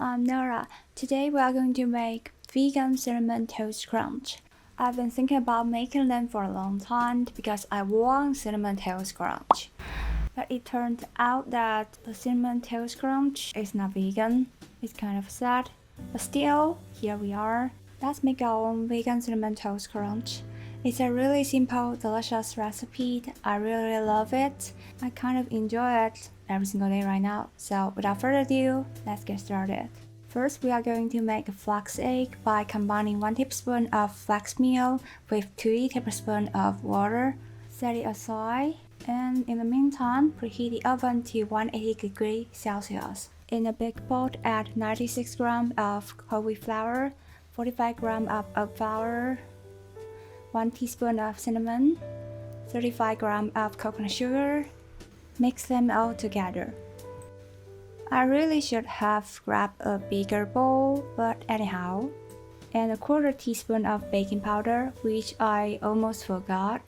I'm Nora. Today we are going to make vegan cinnamon toast crunch. I've been thinking about making them for a long time because I want cinnamon toast crunch. But it turned out that the cinnamon toast crunch is not vegan. It's kind of sad. But still, here we are. Let's make our own vegan cinnamon toast crunch. It's a really simple, delicious recipe. I really love it. I kind of enjoy it every single day right now. So without further ado, let's get started. First, we are going to make a flax egg by combining 1 tablespoon of flax meal with 2 tablespoons of water. Set it aside, and in the meantime, preheat the oven to 180 degrees Celsius. In a big bowl, add 96 grams of cauliflower, 45 grams of oat flour, 1 teaspoon of cinnamon, 35 grams of coconut sugar. Mix them all together. I really should have grabbed a bigger bowl, but anyhow. And a 1/4 teaspoon of baking powder, which I almost forgot.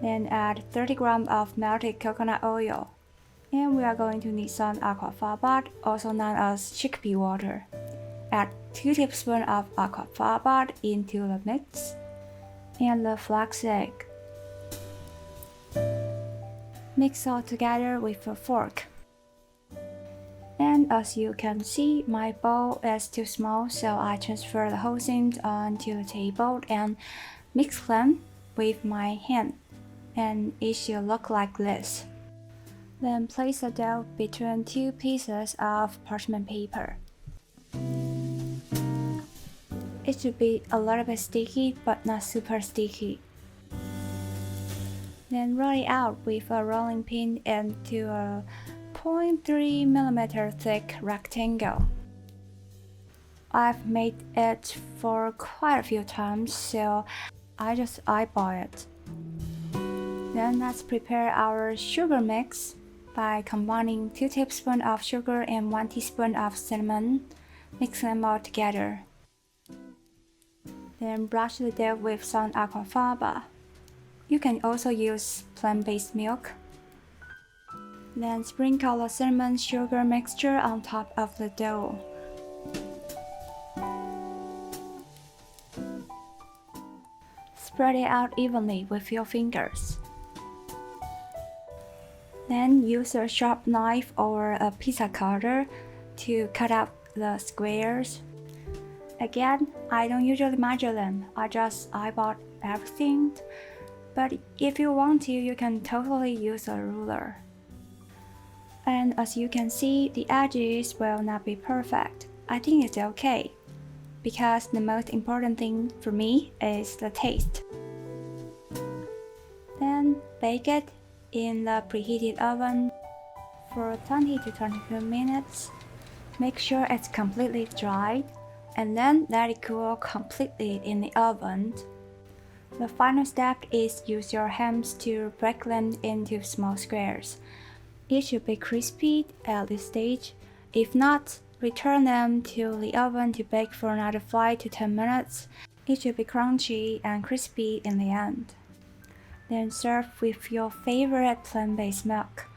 Then add 30 grams of melted coconut oil. And we are going to need some aquafaba, also known as chickpea water. Add 2 tablespoons of aquafaba into the mix. And the flax egg. Mix all together with a fork. And as you can see, my bowl is too small, so I transfer the whole thing onto the table and mix them with my hand. And it should look like this. Then place the dough between 2 pieces of parchment paper. It should be a little bit sticky, but not super sticky. Then roll it out with a rolling pin into a 0.3 mm thick rectangle. I've made it for quite a few times, so I just eyeball it. Then let's prepare our sugar mix by combining 2 tablespoons of sugar and 1 teaspoon of cinnamon. Mix them all together. Then brush the dough with some aquafaba. You can also use plant-based milk. Then sprinkle the cinnamon sugar mixture on top of the dough. Spread it out evenly with your fingers. Then use a sharp knife or a pizza cutter to cut out the squares. Again, I don't usually measure them, I just eyeball everything. But if you want to, you can totally use a ruler. And as you can see, the edges will not be perfect. I think it's okay, because the most important thing for me is the taste. Then bake it in the preheated oven for 20 to 22 minutes. Make sure it's completely dry, and then let it cool completely in the oven. The final step is use your hands to break them into small squares. It should be crispy at this stage. If not, return them to the oven to bake for another 5 to 10 minutes. It should be crunchy and crispy in the end. Then serve with your favorite plant-based milk.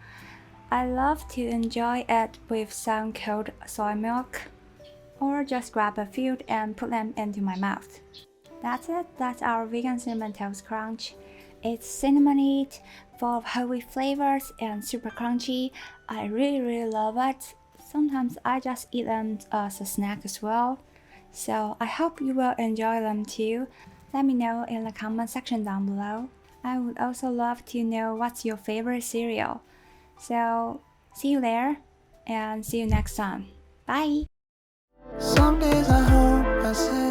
I love to enjoy it with some cold soy milk, or just grab a few and put them into my mouth. That's it, that's our vegan cinnamon toast crunch. It's cinnamony, full of whole wheat flavors and super crunchy. I really love it. Sometimes I just eat them as a snack as well. So I hope you will enjoy them too. Let me know in the comment section down below. I would also love to know what's your favorite cereal. So see you there and see you next time. Bye! Some days I hope I say